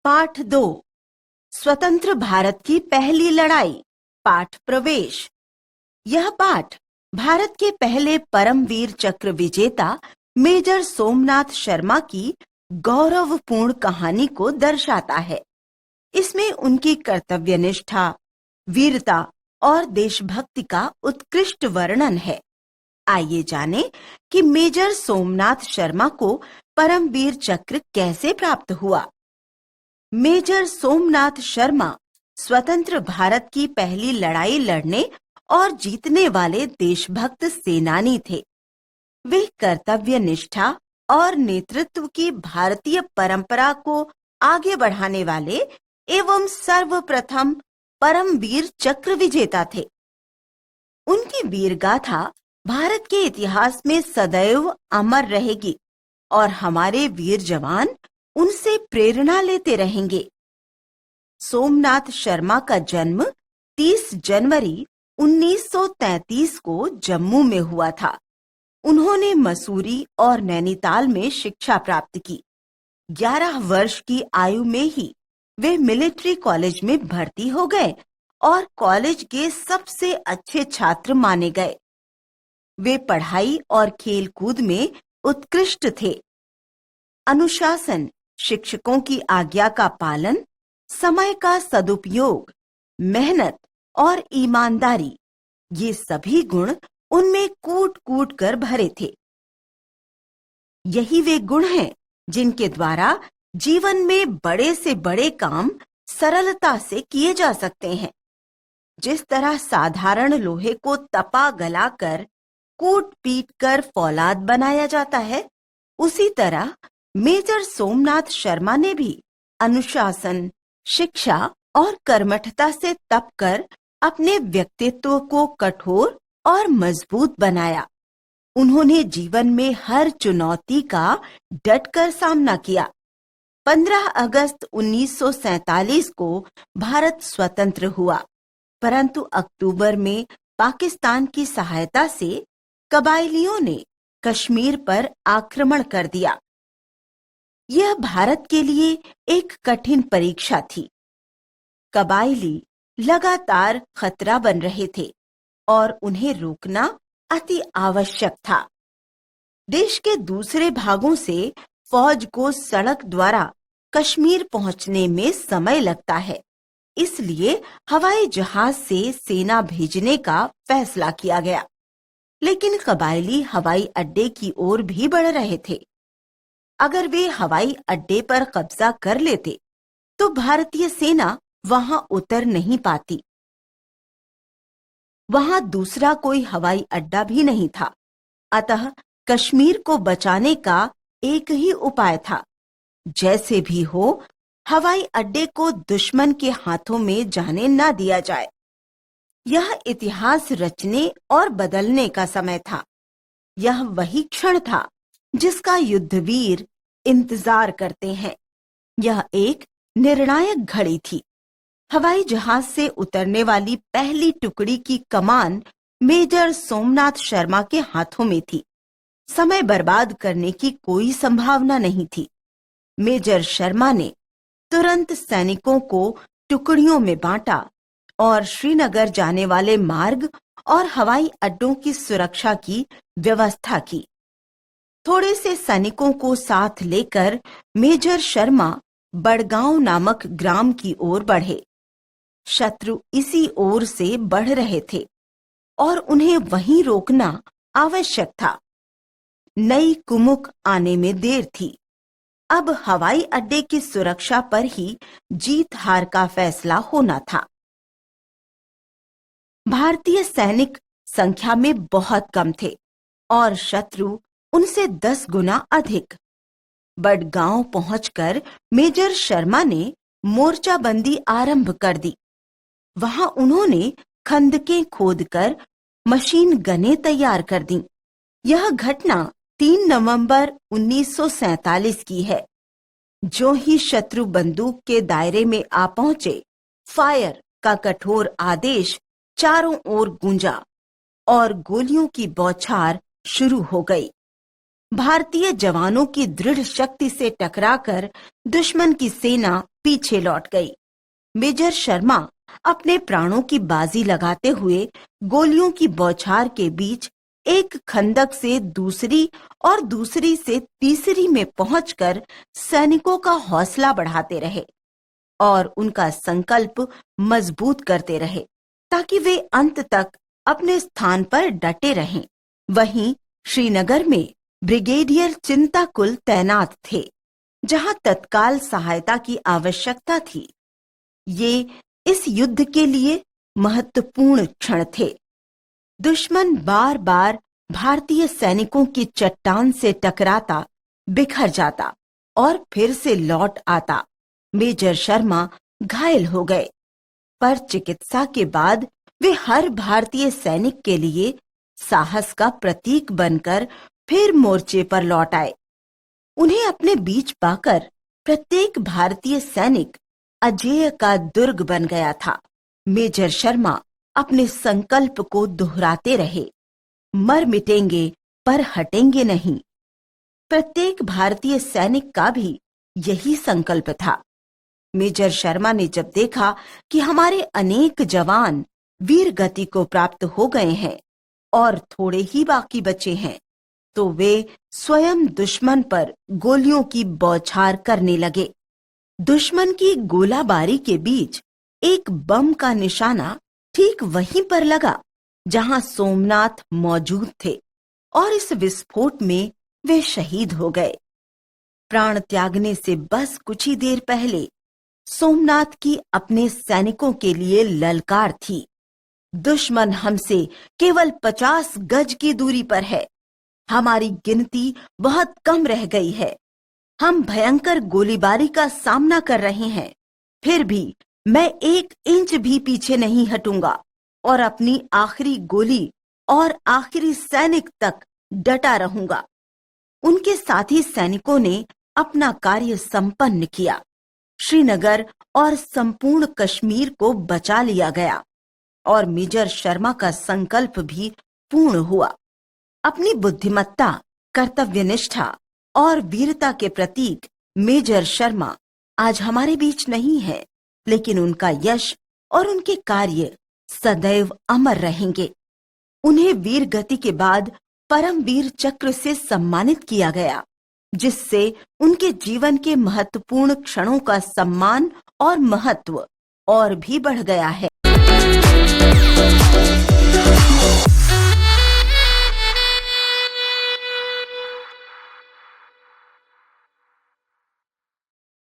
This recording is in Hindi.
पाठ 2 स्वतंत्र भारत की पहली लड़ाई पाठ प्रवेश। यह पाठ भारत के पहले परमवीर चक्र विजेता मेजर सोमनाथ शर्मा की गौरवपूर्ण कहानी को दर्शाता है। इसमें उनकी कर्तव्यनिष्ठा, वीरता और देशभक्ति का उत्कृष्ट वर्णन है। आइए जानें कि मेजर सोमनाथ शर्मा को परमवीर चक्र कैसे प्राप्त हुआ। मेजर सोमनाथ शर्मा स्वतंत्र भारत की पहली लड़ाई लड़ने और जीतने वाले देशभक्त सेनानी थे। वे कर्तव्य निष्ठा और नेतृत्व की भारतीय परंपरा को आगे बढ़ाने वाले एवं सर्वप्रथम परमवीर चक्र विजेता थे। उनकी वीर गाथा भारत के इतिहास में सदैव अमर रहेगी और हमारे वीर जवान उनसे प्रेरणा लेते रहेंगे। सोमनाथ शर्मा का जन्म 30 जनवरी 1933 को जम्मू में हुआ था। उन्होंने मसूरी और नैनीताल में शिक्षा प्राप्त की। 11 वर्ष की आयु में ही वे मिलिट्री कॉलेज में भर्ती हो गए और कॉलेज के सबसे अच्छे छात्र माने गए। वे पढ़ाई और खेलकूद में उत्कृष्ट थे। अनुशासन, शिक्षकों की आज्ञा का पालन, समय का सदुपयोग, मेहनत और ईमानदारी, ये सभी गुण उनमें कूट-कूट कर भरे थे। यही वे गुण हैं जिनके द्वारा जीवन में बड़े से बड़े काम सरलता से किए जा सकते हैं। जिस तरह साधारण लोहे को तपा गलाकर कूट पीट कर फौलाद बनाया जाता है, उसी तरह मेजर सोमनाथ शर्मा ने भी अनुशासन, शिक्षा और कर्मठता से तपकर अपने व्यक्तित्व को कठोर और मजबूत बनाया। उन्होंने जीवन में हर चुनौती का डटकर सामना किया। 15 अगस्त 1947 को भारत स्वतंत्र हुआ, परंतु अक्टूबर में पाकिस्तान की सहायता से कबायलियों ने कश्मीर पर आक्रमण कर दिया। यह भारत के लिए एक कठिन परीक्षा थी। कबायली लगातार खतरा बन रहे थे और उन्हें रोकना अति आवश्यक था। देश के दूसरे भागों से फौज को सड़क द्वारा कश्मीर पहुंचने में समय लगता है, इसलिए हवाई जहाज से सेना भेजने का फैसला किया गया। लेकिन कबायली हवाई अड्डे की ओर भी बढ़ रहे थे। अगर वे हवाई अड्डे पर कब्जा कर लेते तो भारतीय सेना वहां उतर नहीं पाती। वहां दूसरा कोई हवाई अड्डा भी नहीं था, अतः कश्मीर को बचाने का एक ही उपाय था। जैसे भी हो, हवाई अड्डे को दुश्मन के हाथों में जाने न दिया जाए। यह इतिहास रचने और बदलने का समय था। यह वही क्षण था जिसका युद्धवीर इंतजार करते हैं। यह एक निर्णायक घड़ी थी। हवाई जहाज से उतरने वाली पहली टुकड़ी की कमान मेजर सोमनाथ शर्मा के हाथों में थी। समय बर्बाद करने की कोई संभावना नहीं थी। मेजर शर्मा ने तुरंत सैनिकों को टुकड़ियों में बांटा और श्रीनगर जाने वाले मार्ग और हवाई अड्डों की सुरक्षा की व्यवस्था की। थोड़े से सैनिकों को साथ लेकर मेजर शर्मा बड़गांव नामक ग्राम की ओर बढ़े। शत्रु इसी ओर से बढ़ रहे थे और उन्हें वहीं रोकना आवश्यक था। नई कुमुक आने में देर थी। अब हवाई अड्डे की सुरक्षा पर ही जीत हार का फैसला होना था। भारतीय सैनिक संख्या में बहुत कम थे और शत्रु उनसे 10 गुना अधिक। बड़गांव पहुंचकर मेजर शर्मा ने मोर्चाबंदी आरंभ कर दी। वहां उन्होंने खंदकें खोदकर मशीन गनें तैयार कर दी। यह घटना 3 नवंबर 1947 की है। जो ही शत्रु बंदूक के दायरे में आ पहुंचे, फायर का कठोर आदेश चारों ओर गूंजा और गोलियों की बौछार शुरू हो गई। भारतीय जवानों की दृढ़ शक्ति से टकराकर दुश्मन की सेना पीछे लौट गई। मेजर शर्मा अपने प्राणों की बाजी लगाते हुए गोलियों की बौछार के बीच एक खंदक से दूसरी और दूसरी से तीसरी में पहुंचकर सैनिकों का हौसला बढ़ाते रहे और उनका संकल्प मजबूत करते रहे ताकि वे अंत तक अपने स्थान पर डटे रहें। वहीं श्रीनगर में ब्रिगेडियर चिंताकुल तैनात थे, जहां तत्काल सहायता की आवश्यकता थी। ये इस युद्ध के लिए महत्वपूर्ण क्षण थे। दुश्मन बार बार भारतीय सैनिकों की चट्टान से टकराता, बिखर जाता और फिर से लौट आता। मेजर शर्मा घायल हो गए, पर चिकित्सा के बाद वे हर भारतीय सैनिक के लिए साहस का प्रतीक बनकर फिर मोर्चे पर लौट आए। उन्हें अपने बीच पाकर प्रत्येक भारतीय सैनिक अजेय का दुर्ग बन गया था। मेजर शर्मा अपने संकल्प को दोहराते रहे, मर मिटेंगे पर हटेंगे नहीं। प्रत्येक भारतीय सैनिक का भी यही संकल्प था। मेजर शर्मा ने जब देखा कि हमारे अनेक जवान वीर गति को प्राप्त हो गए हैं और थोड़े ही बाकी बचे हैं, तो वे स्वयं दुश्मन पर गोलियों की बौछार करने लगे। दुश्मन की गोलाबारी के बीच एक बम का निशाना ठीक वहीं पर लगा जहां सोमनाथ मौजूद थे और इस विस्फोट में वे शहीद हो गए। प्राण त्यागने से बस कुछ ही देर पहले सोमनाथ की अपने सैनिकों के लिए ललकार थी। दुश्मन हमसे केवल 50 गज की दूरी पर है। हमारी गिनती बहुत कम रह गई है। हम भयंकर गोलीबारी का सामना कर रहे हैं, फिर भी मैं 1 इंच भी पीछे नहीं हटूंगा और अपनी आखिरी गोली और आखिरी सैनिक तक डटा रहूंगा। उनके साथी सैनिकों ने अपना कार्य संपन्न किया। श्रीनगर और संपूर्ण कश्मीर को बचा लिया गया और मेजर शर्मा का संकल्प भी पूर्ण हुआ। अपनी बुद्धिमत्ता, कर्तव्यनिष्ठा और वीरता के प्रतीक मेजर शर्मा आज हमारे बीच नहीं है, लेकिन उनका यश और उनके कार्य सदैव अमर रहेंगे। उन्हें वीर गति के बाद परमवीर चक्र से सम्मानित किया गया, जिससे उनके जीवन के महत्वपूर्ण क्षणों का सम्मान और महत्व और भी बढ़ गया है।